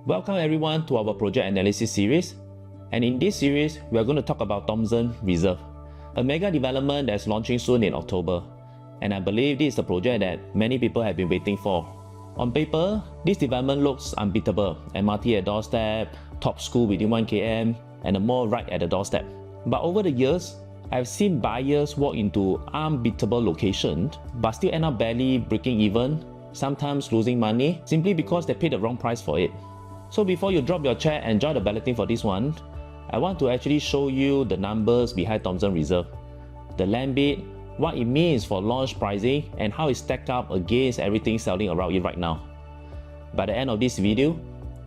Welcome everyone to our project analysis series, and in this series we are going to talk about Thomson Reserve, a mega development that's launching soon in October, and I believe this is the project that many people have been waiting for. On paper, this development looks unbeatable: MRT at doorstep, top school within 1 km, and a mall right at the doorstep. But over the years, I've seen buyers walk into unbeatable locations but still end up barely breaking even, sometimes losing money simply because they paid the wrong price for it. So before you drop your chair and join the balloting for this one, I want to actually show you the numbers behind Thomson Reserve, the land bid, what it means for launch pricing, and how it stacks up against everything selling around it right now. By the end of this video,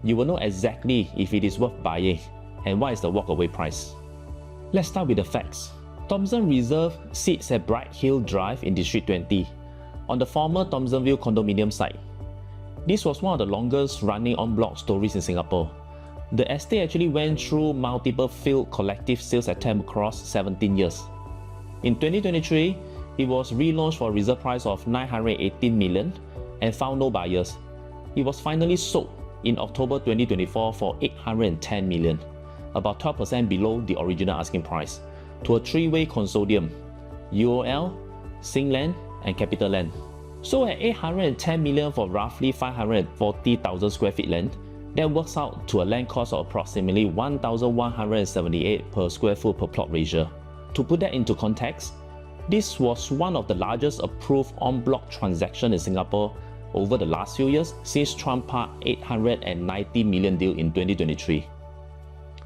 you will know exactly if it is worth buying and what is the walkaway price. Let's start with the facts. Thomson Reserve sits at Bright Hill Drive in District 20, on the former Thomsonville condominium site. This was one of the longest running en-bloc stories in Singapore. The estate actually went through multiple failed collective sales attempts across 17 years. In 2023, it was relaunched for a reserve price of 918 million and found no buyers. It was finally sold in October 2024 for 810 million, about 12% below the original asking price, to a three-way consortium: UOL, Singland, and CapitaLand. So at 810 million for roughly 540,000 square feet land, that works out to a land cost of approximately 1,178 per square foot per plot ratio. To put that into context, this was one of the largest approved en-bloc transactions in Singapore over the last few years since Trump parked 890 million deal in 2023.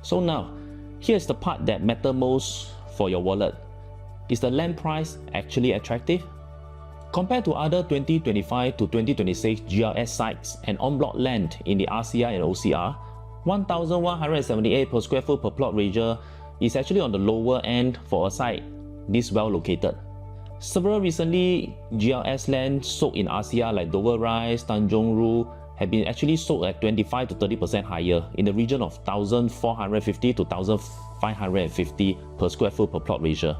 So now, here's the part that matters most for your wallet. Is the land price actually attractive? Compared to other 2025 to 2026 GRS sites and en-bloc land in the RCR and OCR, 1,178 per square foot per plot ratio is actually on the lower end for a site this well located. Several recently GRS land sold in RCR like Dover Rise, Tanjong Rhu have been actually sold at 25 to 30% higher, in the region of 1,450 to 1,550 per square foot per plot ratio.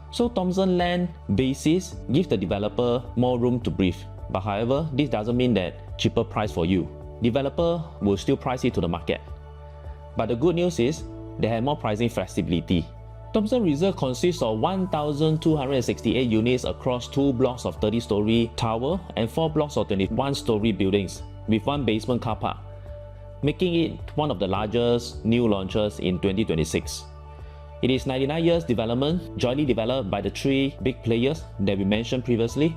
So Thomson land basis gives the developer more room to breathe. But however, this doesn't mean that cheaper price for you. Developer will still price it to the market. But the good news is they have more pricing flexibility. Thomson Reserve consists of 1,268 units across 2 blocks of 30-story tower and 4 blocks of 21-story buildings with 1 basement car park, making it one of the largest new launches in 2026. It is 99 years development, jointly developed by the 3 big players that we mentioned previously,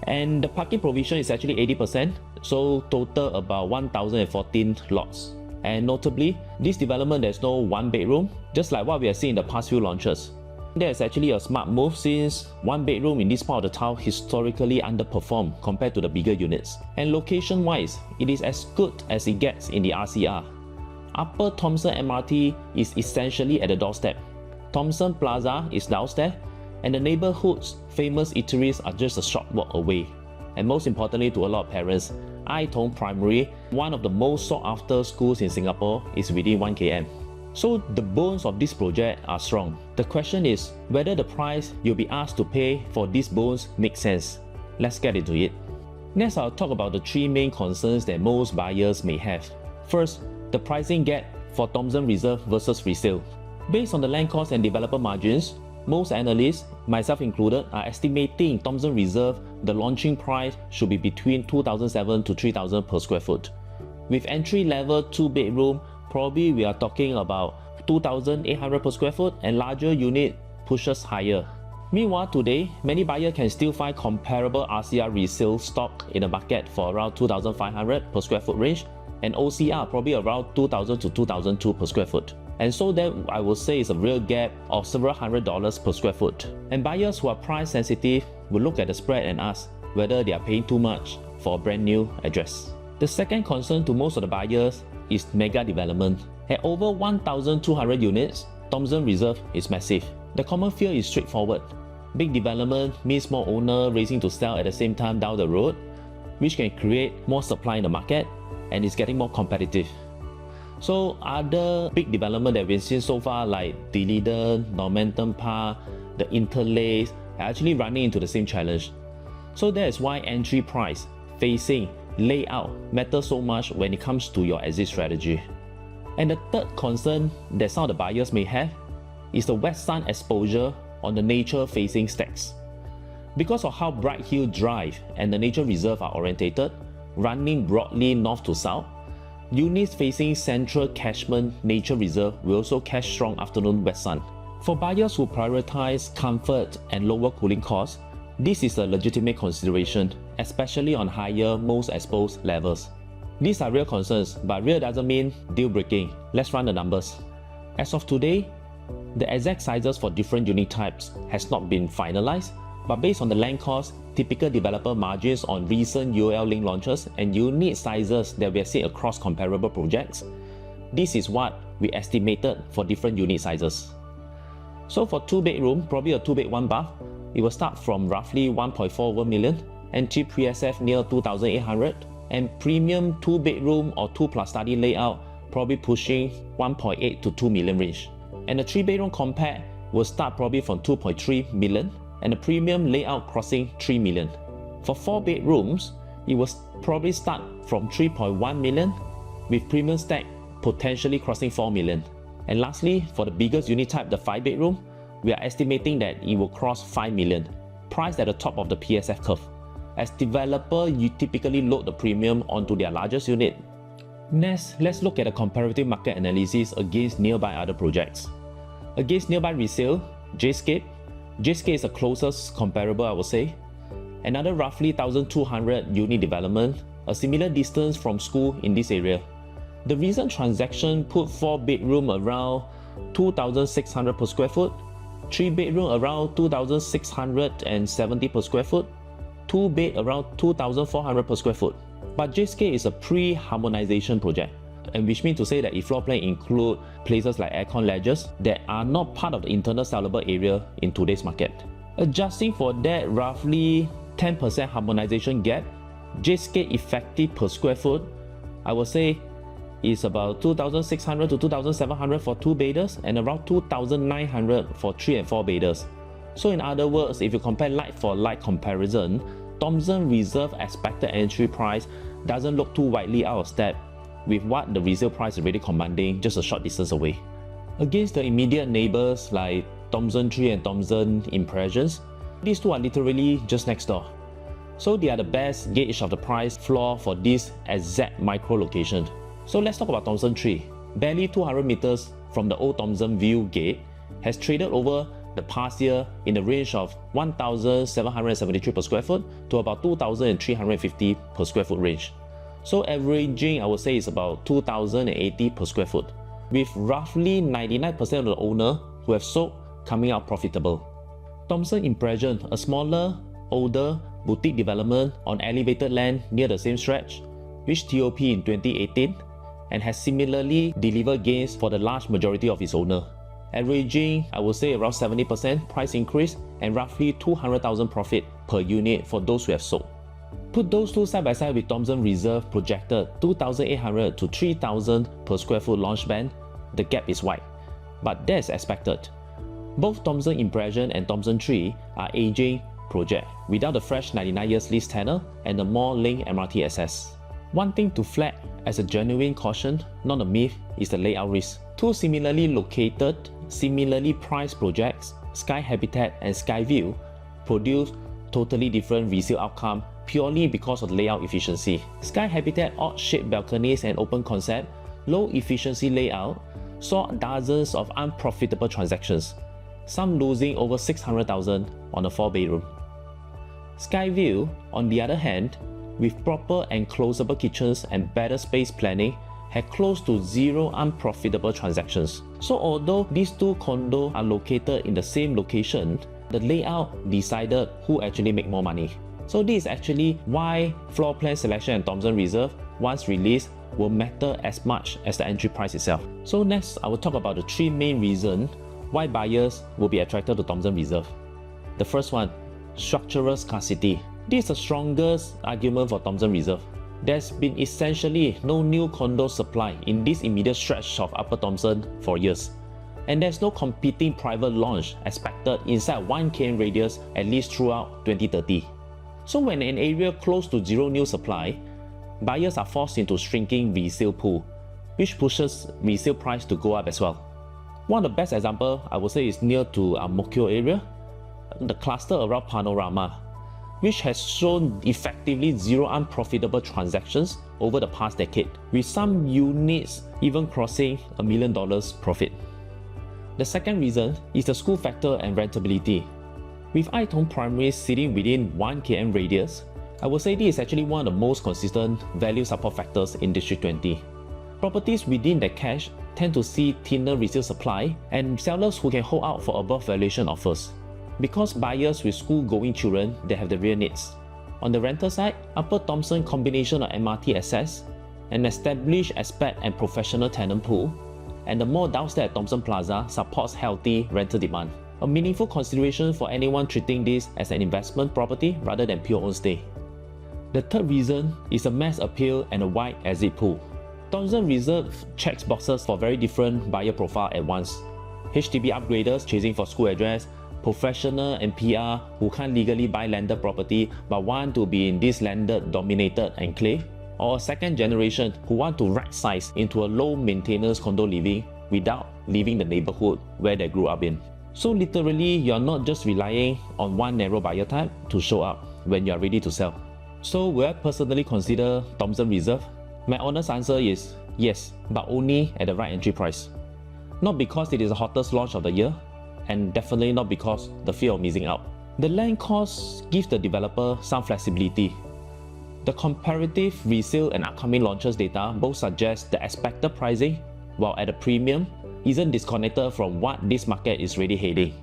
and the parking provision is actually 80%, so total about 1,014 lots. And notably, this development there's no 1 bedroom, just like what we have seen in the past few launches. That is actually a smart move since 1 bedroom in this part of the town historically underperformed compared to the bigger units. And location-wise, it is as good as it gets in the RCR. Upper Thomson MRT is essentially at the doorstep. Thomson Plaza is downstairs, and the neighborhood's famous eateries are just a short walk away. And most importantly to a lot of parents, Tong Primary, one of the most sought after schools in Singapore, is within 1 km. So the bones of this project are strong. The question is whether the price you'll be asked to pay for these bones makes sense. Let's get into it. Next, I'll talk about the 3 main concerns that most buyers may have. First, the pricing gap for Thomson Reserve versus resale. Based on the land cost and developer margins, most analysts, myself included, are estimating Thomson Reserve the launching price should be between 2,007 to 3,000 per square foot. With entry-level 2-bedroom, probably we are talking about 2,800 per square foot, and larger unit pushes higher. Meanwhile, today, many buyers can still find comparable RCR resale stock in the market for around 2,500 per square foot range, and OCR probably around 2,000 to 2,002 per square foot. And so that I will say is a real gap of several $100s per square foot. And buyers who are price sensitive will look at the spread and ask whether they are paying too much for a brand new address. The second concern to most of the buyers is mega development. At over 1,200 units, Thomson Reserve is massive. The common fear is straightforward. Big development means more owners racing to sell at the same time down the road, which can create more supply in the market and is getting more competitive. So other big development that we've seen so far like Deliden, Normanton Park, the Interlace are actually running into the same challenge. So that is why entry price facing layout matters so much when it comes to your exit strategy. And the third concern that some of the buyers may have is the west sun exposure on the nature-facing stacks. Because of how Bright Hill Drive and the nature reserve are orientated, running broadly north to south, units facing central catchment nature reserve will also catch strong afternoon west sun. For buyers who prioritize comfort and lower cooling costs, this is a legitimate consideration, especially on higher, most exposed levels. These are real concerns, but real doesn't mean deal-breaking. Let's run the numbers. As of today, the exact sizes for different unit types has not been finalized, but based on the land cost, typical developer margins on recent UL link launches, and unit sizes that we have seen across comparable projects, this is what we estimated for different unit sizes. So for 2-bedroom, probably a 2-bed 1-bath, it will start from roughly 1.4 million, entry pre-SF near 2,800, and premium 2-bedroom or 2+ study layout probably pushing 1.8 to 2 million range. And the 3-bedroom compact will start probably from 2.3 million, and the premium layout crossing 3 million. For 4 bedrooms, it will probably start from 3.1 million, with premium stack potentially crossing 4 million. And lastly, for the biggest unit type, the 5-bedroom, we are estimating that it will cross 5 million, priced at the top of the PSF curve. As developer, you typically load the premium onto their largest unit. Next, let's look at the comparative market analysis against nearby other projects. Against nearby resale, Jadescape. Jadescape is the closest comparable, I would say. Another roughly 1,200 unit development, a similar distance from school in this area. The recent transaction put 4-bedroom around 2,600 per square foot, 3-bedroom around 2,670 per square foot, 2-bed around 2,400 per square foot. But Jadescape is a pre-harmonization project, and which means to say that if floor plan include places like aircon ledges that are not part of the internal sellable area in today's market. Adjusting for that roughly 10% harmonization gap, Jadescape effective per square foot, I would say, is about 2,600 to 2,700 for 2-bedders and around 2,900 for 3 and 4-bedders. So in other words, if you compare like for like comparison, Thomson Reserve expected entry price doesn't look too widely out of step with what the resale price is already commanding just a short distance away. Against the immediate neighbors like Thomson Tree and Thomson Impressions, these two are literally just next door. So they are the best gauge of the price floor for this exact micro location. So let's talk about Thomson Tree. Barely 200 meters from the old Thomson View gate, has traded over the past year in the range of 1,773 per square foot to about 2,350 per square foot range. So averaging, I would say, is about 2,080 per square foot, with roughly 99% of the owner who have sold coming out profitable. Thomson Impression, a smaller, older boutique development on elevated land near the same stretch, reached TOP in 2018 and has similarly delivered gains for the large majority of its owner, averaging, I would say, around 70% price increase and roughly 200,000 profit per unit for those who have sold. Put those two side by side with Thomson Reserve projected 2,800 to 3,000 per square foot launch band, the gap is wide, but that's expected. Both Thomson Impression and Thomson Tree are aging project without the fresh 99 years lease tenure and the more link MRT access. One thing to flag as a genuine caution, not a myth, is the layout risk. Two similarly located, similarly priced projects, Sky Habitat and Skyview, produce totally different resale outcome purely because of the layout efficiency. Sky Habitat odd-shaped balconies and open concept, low efficiency layout saw dozens of unprofitable transactions, some losing over 600,000 on a 4-bedroom. Skyview, on the other hand, with proper enclosable kitchens and better space planning, had close to zero unprofitable transactions. So although these two condos are located in the same location, the layout decided who actually make more money. So this is actually why floor plan selection and Thomson Reserve, once released, will matter as much as the entry price itself. So next, I will talk about the three main reasons why buyers will be attracted to Thomson Reserve. The first one, structural scarcity. This is the strongest argument for Thomson Reserve. There's been essentially no new condo supply in this immediate stretch of Upper Thomson for years. And there's no competing private launch expected inside 1 km radius at least throughout 2030. So when an area close to zero new supply, buyers are forced into shrinking resale pool, which pushes resale price to go up as well. One of the best examples I would say is near to Ang Mo Kio area, the cluster around Panorama, which has shown effectively zero unprofitable transactions over the past decade, with some units even crossing $1 million profit. The second reason is the school factor and rentability. With Tong Primary sitting within 1 km radius, I would say this is actually one of the most consistent value support factors in District 20. Properties within the cash tend to see thinner resale supply and sellers who can hold out for above valuation offers, because buyers with school-going children, they have the real needs. On the rental side, Upper Thomson combination of MRT access, an established expat and professional tenant pool, and the mall downstairs at Thomson Plaza supports healthy rental demand. A meaningful consideration for anyone treating this as an investment property rather than pure own stay. The third reason is a mass appeal and a wide exit pool. Thomson Reserve checks boxes for very different buyer profile at once. HDB upgraders chasing for school address, professional and PR who can't legally buy landed property but want to be in this landed dominated enclave, or a second generation who want to right size into a low maintenance condo living without leaving the neighborhood where they grew up in. So literally, you're not just relying on one narrow buyer type to show up when you're ready to sell. So will I personally consider Thomson Reserve? My honest answer is yes, but only at the right entry price. Not because it is the hottest launch of the year, and definitely not because the fear of missing out. The land cost gives the developer some flexibility. The comparative resale and upcoming launches data both suggest the expected pricing, while at a premium, isn't disconnected from what this market is really heading.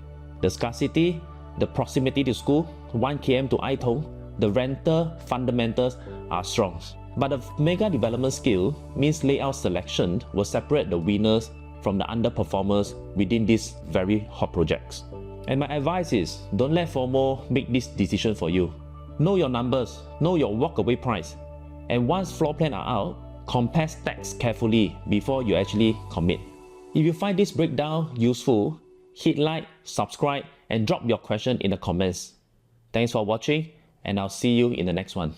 The scarcity, the proximity to school, 1 km to Tong, the rental fundamentals are strong. But the mega development scale means layout selection will separate the winners from the underperformers within these very hot projects. And my advice is, don't let FOMO make this decision for you. Know your numbers, know your walkaway price, and once floor plans are out, compare stacks carefully before you actually commit. If you find this breakdown useful, hit like, subscribe, and drop your question in the comments. Thanks for watching, and I'll see you in the next one.